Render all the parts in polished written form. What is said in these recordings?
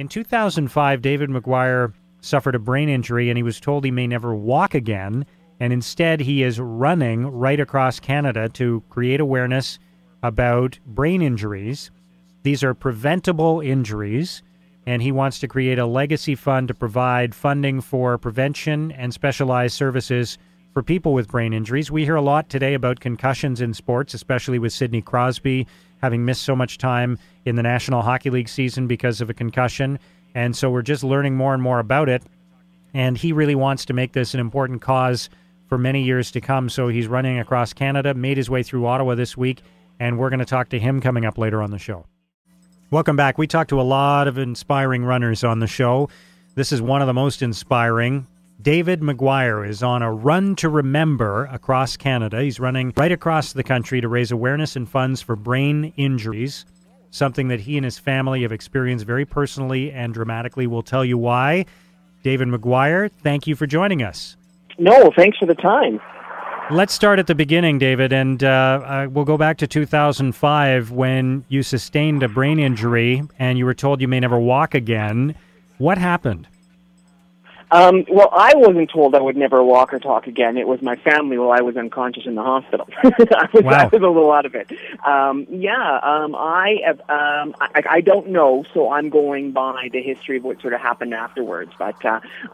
In 2005, David McGuire suffered a brain injury and he was told he may never walk again. And instead, he is running right across Canada to create awareness about brain injuries. These are preventable injuries, and he wants to create a legacy fund to provide funding for prevention and specialized services for people with brain injuries. We hear a lot today about concussions in sports, especially with Sidney Crosby having missed so much time in the National Hockey League season because of a concussion. And so we're just learning more and more about it. And he really wants to make this an important cause for many years to come. So he's running across Canada, made his way through Ottawa this week, and we're going to talk to him coming up later on the show. Welcome back. We talk to a lot of inspiring runners on the show. This is one of the most inspiring. David McGuire is on a run to remember across Canada. He's running right across the country to raise awareness and funds for brain injuries, something that he and his family have experienced very personally and dramatically. We'll tell you why. David McGuire, thank you for joining us. No, thanks for the time. Let's start at the beginning, David, and we'll go back to 2005 when you sustained a brain injury and you were told you may never walk again. What happened? Well, I wasn't told I would never walk or talk again. It was my family while I was unconscious in the hospital. I was a little out of it. I don't know, so I'm going by the history of what sort of happened afterwards. But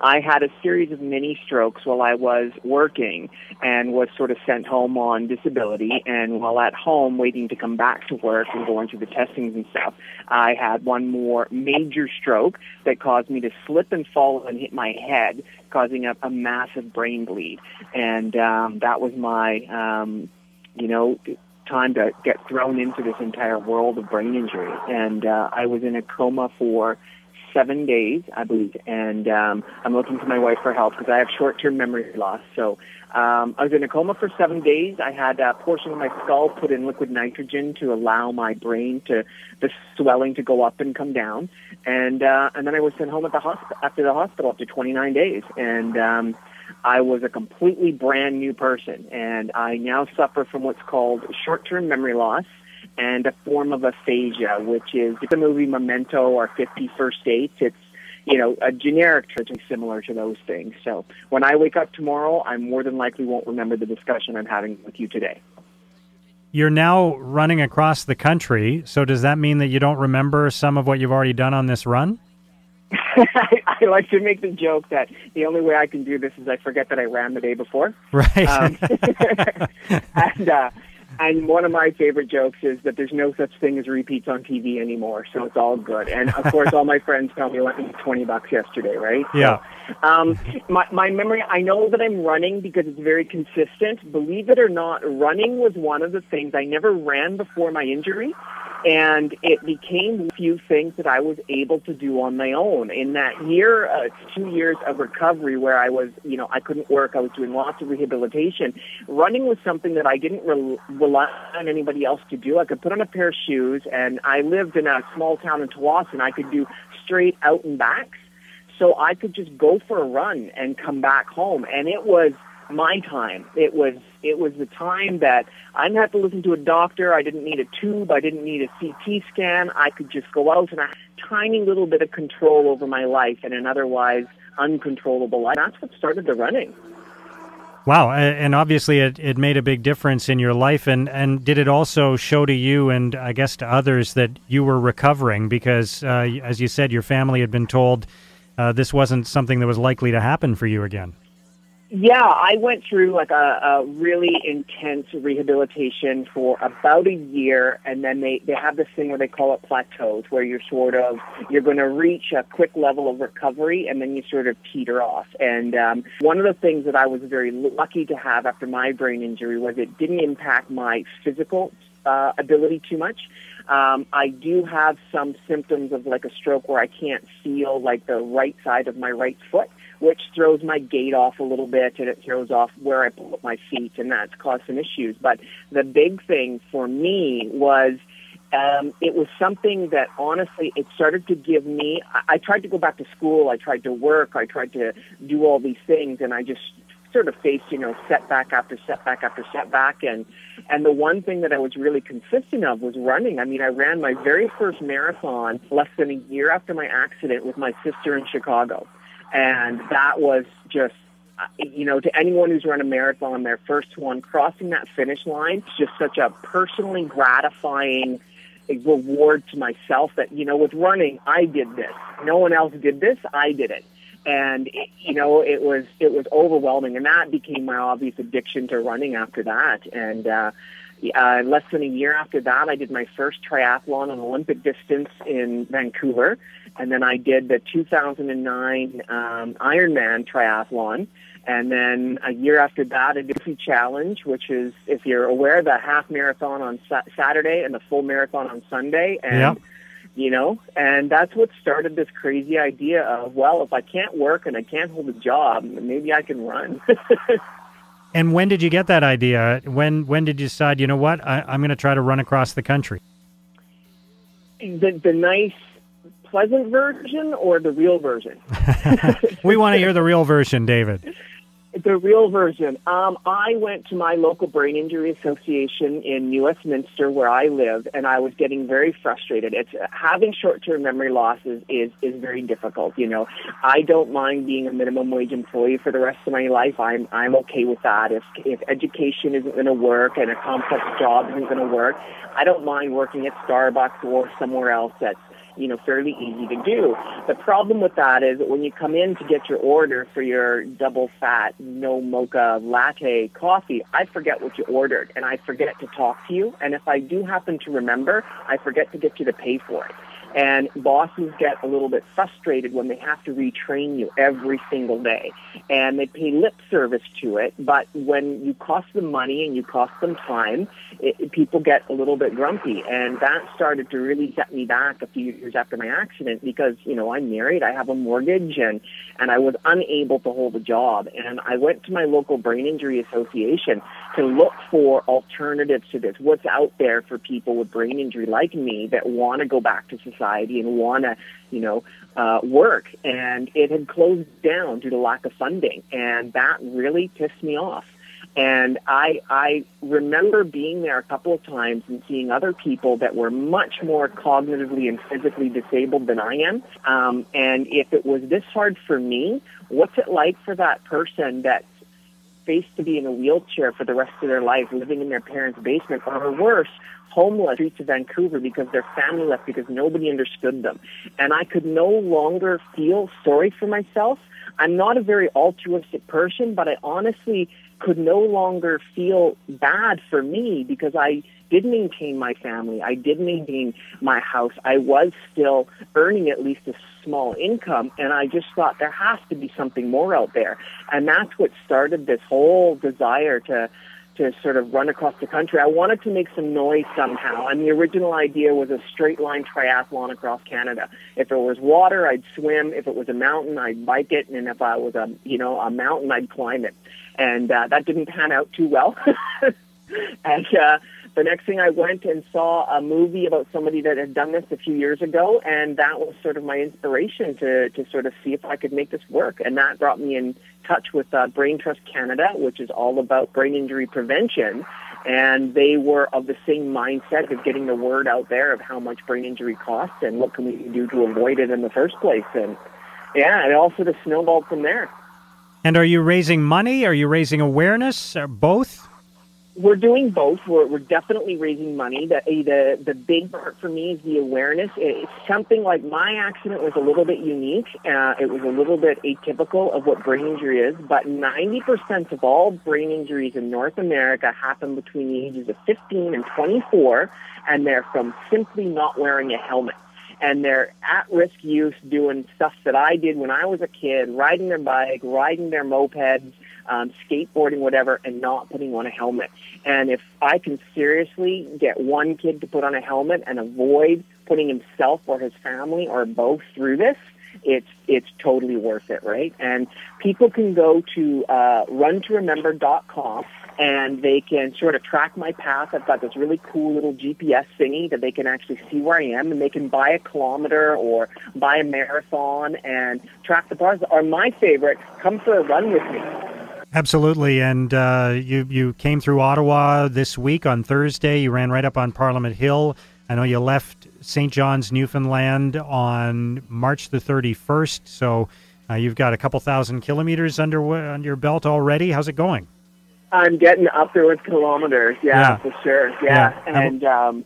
I had a series of mini strokes while I was working and was sort of sent home on disability. And while at home waiting to come back to work and going through the testings and stuff, I had one more major stroke that caused me to slip and fall and hit my head, causing a massive brain bleed. And that was my, time to get thrown into this entire world of brain injury. And I was in a coma for 7 days, I believe, and I'm looking to my wife for help because I have short-term memory loss. So I was in a coma for 7 days. I had a portion of my skull put in liquid nitrogen to allow my brain the swelling to go up and come down. And then I was sent home after the hospital after 29 days. And I was a completely brand new person. And I now suffer from what's called short-term memory loss and a form of aphasia, which is the movie Memento or 50 First Dates. It's, a generic term similar to those things. So when I wake up tomorrow, I more than likely won't remember the discussion I'm having with you today. You're now running across the country, so does that mean that you don't remember some of what you've already done on this run? I like to make the joke that the only way I can do this is I forget that I ran the day before. Right. And one of my favorite jokes is that there's no such thing as repeats on TV anymore, so it's all good. And, of course, all my friends tell me I left me $20 yesterday, right? Yeah. So, my memory, I know that I'm running because it's very consistent. Believe it or not, running was one of the things. I never ran before my injury, and it became a few things that I was able to do on my own. In that year, 2 years of recovery where I was, I couldn't work, I was doing lots of rehabilitation, running was something that I didn't rely on anybody else to do. I could put on a pair of shoes, and I lived in a small town in Tawasin. I could do straight out and backs, so I could just go for a run and come back home. And it was my time. It was the time that I didn't have to listen to a doctor. I didn't need a tube. I didn't need a CT scan. I could just go out and I had a tiny little bit of control over my life in an otherwise uncontrollable life. That's what started the running. Wow, and obviously it made a big difference in your life, and did it also show to you and I guess to others that you were recovering because, as you said, your family had been told this wasn't something that was likely to happen for you again? Yeah, I went through like a really intense rehabilitation for about a year, and then they have this thing where they call it plateaus, where you're going to reach a quick level of recovery, and then you sort of teeter off. And one of the things that I was very lucky to have after my brain injury was it didn't impact my physical ability too much. I do have some symptoms of like a stroke where I can't feel like the right side of my right foot, which throws my gait off a little bit, and it throws off where I put my feet, and that's caused some issues. But the big thing for me was it was something that, honestly, it started to give me... I tried to go back to school, I tried to work, I tried to do all these things, and I just sort of faced, setback after setback after setback. And the one thing that I was really consistent of was running. I mean, I ran my very first marathon less than a year after my accident with my sister in Chicago. And that was just, to anyone who's run a marathon, their first one, crossing that finish line, it's just such a personally gratifying reward to myself that, with running, I did this. No one else did this. I did it. And, it was overwhelming. And that became my obvious addiction to running after that. And less than a year after that, I did my first triathlon on Olympic distance in Vancouver. And then I did the 2009 Ironman triathlon. And then a year after that, I did the Challenge, which is, if you're aware, the half marathon on Saturday and the full marathon on Sunday. And, and that's what started this crazy idea of, well, if I can't work and I can't hold a job, maybe I can run. And when did you get that idea? When did you decide, you know what, I'm going to try to run across the country? The nice, pleasant version or the real version? We want to hear the real version, David. The real version. I went to my local brain injury association in New Westminster, where I live, and I was getting very frustrated. Having short-term memory losses is very difficult. I don't mind being a minimum wage employee for the rest of my life. I'm okay with that. If education isn't going to work and a complex job isn't going to work, I don't mind working at Starbucks or somewhere else that's fairly easy to do. The problem with that is that when you come in to get your order for your double fat, no mocha latte coffee, I forget what you ordered and I forget to talk to you. And if I do happen to remember, I forget to get you to pay for it. And bosses get a little bit frustrated when they have to retrain you every single day. And they pay lip service to it, but when you cost them money and you cost them time, people get a little bit grumpy. And that started to really set me back a few years after my accident because, I'm married, I have a mortgage, and I was unable to hold a job. And I went to my local brain injury association to look for alternatives to this. What's out there for people with brain injury like me that want to go back to society and want to, work. And it had closed down due to lack of funding. And that really pissed me off. And I remember being there a couple of times and seeing other people that were much more cognitively and physically disabled than I am. And if it was this hard for me, what's it like for that person that's faced to be in a wheelchair for the rest of their life, living in their parents' basement, or worse, homeless streets of Vancouver because their family left because nobody understood them. And I could no longer feel sorry for myself. I'm not a very altruistic person, but I honestly could no longer feel bad for me because I did maintain my family. I did maintain my house. I was still earning at least a small income, and I just thought there has to be something more out there. And that's what started this whole desire to sort of run across the country. I wanted to make some noise somehow, and the original idea was a straight line triathlon across Canada. If it was water, I'd swim. If it was a mountain, I'd bike it, and if I was a mountain, I'd climb it. And that didn't pan out too well. And the next thing I went and saw a movie about somebody that had done this a few years ago, and that was sort of my inspiration to sort of see if I could make this work. And that brought me in touch with Brain Trust Canada, which is all about brain injury prevention. And they were of the same mindset of getting the word out there of how much brain injury costs and what can we do to avoid it in the first place. And yeah, it all sort of snowballed from there. And are you raising money? Are you raising awareness? Or both? We're doing both. We're definitely raising money. The big part for me is the awareness. It's something like my accident was a little bit unique. It was a little bit atypical of what brain injury is, but 90% of all brain injuries in North America happen between the ages of 15 and 24, and they're from simply not wearing a helmet. And they're at-risk use doing stuff that I did when I was a kid, riding their bike, riding their mopeds, skateboarding, whatever, and not putting on a helmet. And if I can seriously get one kid to put on a helmet and avoid putting himself or his family or both through this, it's totally worth it, right? And people can go to runtoremember.com and they can sort of track my path. I've got this really cool little GPS thingy that they can actually see where I am, and they can buy a kilometer or buy a marathon and track the progress. Or my favorite, come for a run with me. Absolutely, and you came through Ottawa this week on Thursday. You ran right up on Parliament Hill. I know you left St. John's, Newfoundland on March the 31st, so you've got a couple thousand kilometers under your belt already. How's it going? I'm getting up there with kilometers, for sure, and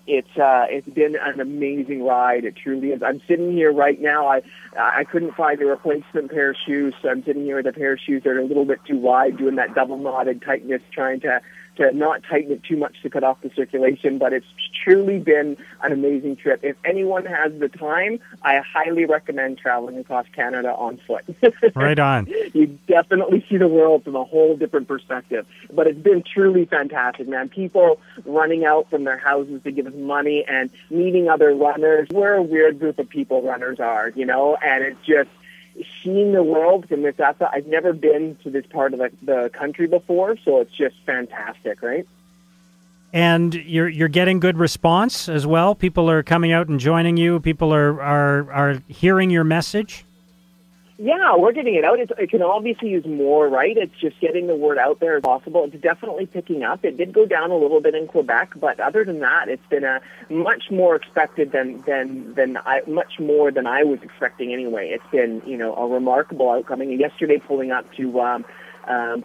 it's been an amazing ride. It truly is. I'm sitting here right now. I couldn't find a replacement pair of shoes, so I'm sitting here with a pair of shoes that are a little bit too wide, doing that double knotted tightness, trying to not tighten it too much to cut off the circulation, but it's truly been an amazing trip. If anyone has the time, I highly recommend traveling across Canada on foot. Right on. You definitely see the world from a whole different perspective. But it's been truly fantastic, man. People running out from their houses to give us money and meeting other runners. We're a weird group of people, runners are, and it's just seeing the world from this aspect. I've never been to this part of the country before, so it's just fantastic, right? And you're getting good response as well. People are coming out and joining you. People are hearing your message. Yeah, we're getting it out. It can obviously use more, right? It's just getting the word out there as possible. It's definitely picking up. It did go down a little bit in Quebec, but other than that, it's been a much more expected much more than I was expecting anyway. It's been, a remarkable outcome. And yesterday, pulling up to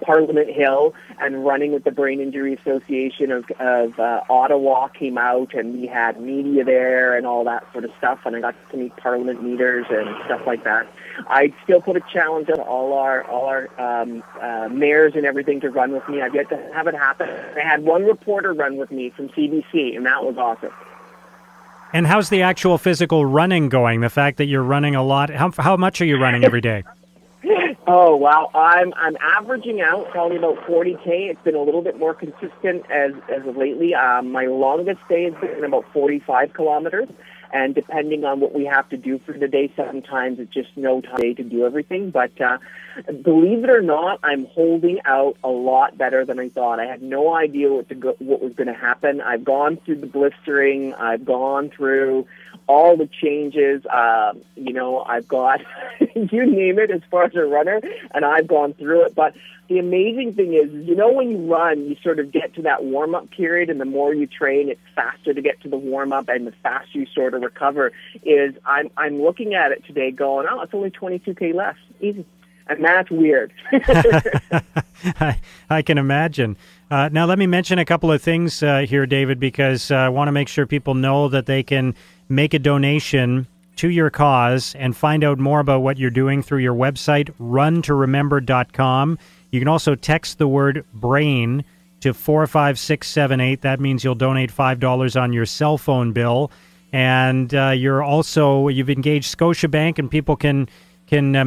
Parliament Hill and running with the Brain Injury Association of Ottawa came out, and we had media there and all that sort of stuff, and I got to meet Parliament leaders and stuff like that. I still put a challenge on all our mayors and everything to run with me. I've yet to have it happen. I had one reporter run with me from CBC, and that was awesome. And how's the actual physical running going? The fact that you're running a lot. How much are you running every day? Oh, wow. I'm averaging out probably about 40K. It's been a little bit more consistent as of lately. My longest day has been about 45 kilometers. And depending on what we have to do for the day, sometimes it's just no time to do everything. But believe it or not, I'm holding out a lot better than I thought. I had no idea what was going to happen. I've gone through the blistering. I've gone through all the changes. I've got, you name it, as far as a runner, and I've gone through it. But the amazing thing is, when you run, you sort of get to that warm-up period, and the more you train, it's faster to get to the warm-up, and the faster you sort of recover. I'm looking at it today going, it's only 22K left. Easy. And that's weird. I can imagine. Now, let me mention a couple of things here, David, because I want to make sure people know that they can make a donation to your cause and find out more about what you're doing through your website, runtoremember.com. You can also text the word BRAIN to 45678. That means you'll donate $5 on your cell phone bill. And you've engaged Scotiabank, and people can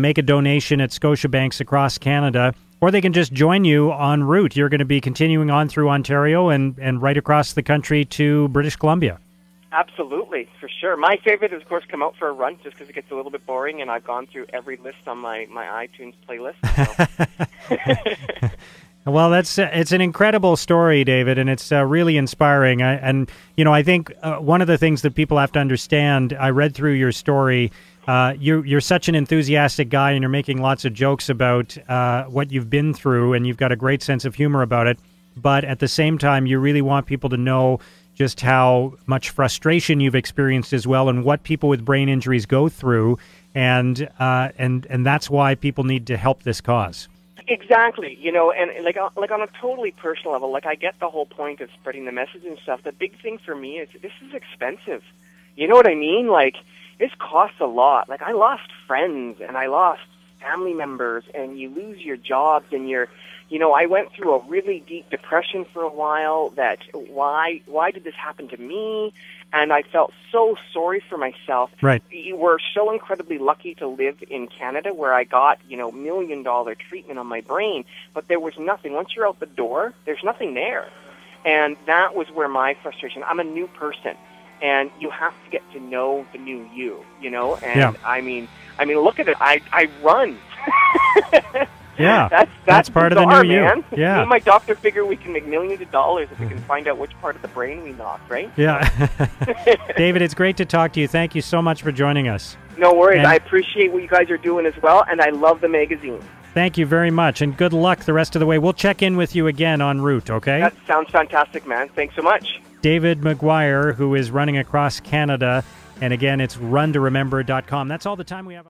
make a donation at Scotiabanks across Canada, or they can just join you en route. You're going to be continuing on through Ontario and right across the country to British Columbia. Absolutely, for sure. My favorite is, of course, come out for a run, just because it gets a little bit boring, and I've gone through every list on my iTunes playlist. So. Well, it's an incredible story, David, and it's really inspiring. I think one of the things that people have to understand, I read through your story. You're such an enthusiastic guy, and you're making lots of jokes about what you've been through, and you've got a great sense of humor about it. But at the same time, you really want people to know just how much frustration you've experienced as well, and what people with brain injuries go through, and that's why people need to help this cause. Exactly, and like on a totally personal level, I get the whole point of spreading the message and stuff. The big thing for me is this is expensive. You know what I mean? This costs a lot. I lost friends and I lost family members, and you lose your jobs, and I went through a really deep depression for a while. That why did this happen to me? And I felt so sorry for myself. Right. We're so incredibly lucky to live in Canada, where I got, $1 million treatment on my brain, but there was nothing. Once you're out the door, there's nothing there. And that was where my frustration, I'm a new person, and you have to get to know the new you, And yeah. I mean, look at it. I run. Yeah, that's part bizarre, of the new man. you. Yeah. Me and my doctor figure we can make millions of dollars if we can find out which part of the brain we knocked, right? Yeah. David, it's great to talk to you. Thank you so much for joining us. No worries. And I appreciate what you guys are doing as well, and I love the magazine. Thank you very much, and good luck the rest of the way. We'll check in with you again en route, okay? That sounds fantastic, man. Thanks so much. David McGuire, who is running across Canada. And again, it's runtoremember.com. That's all the time we have.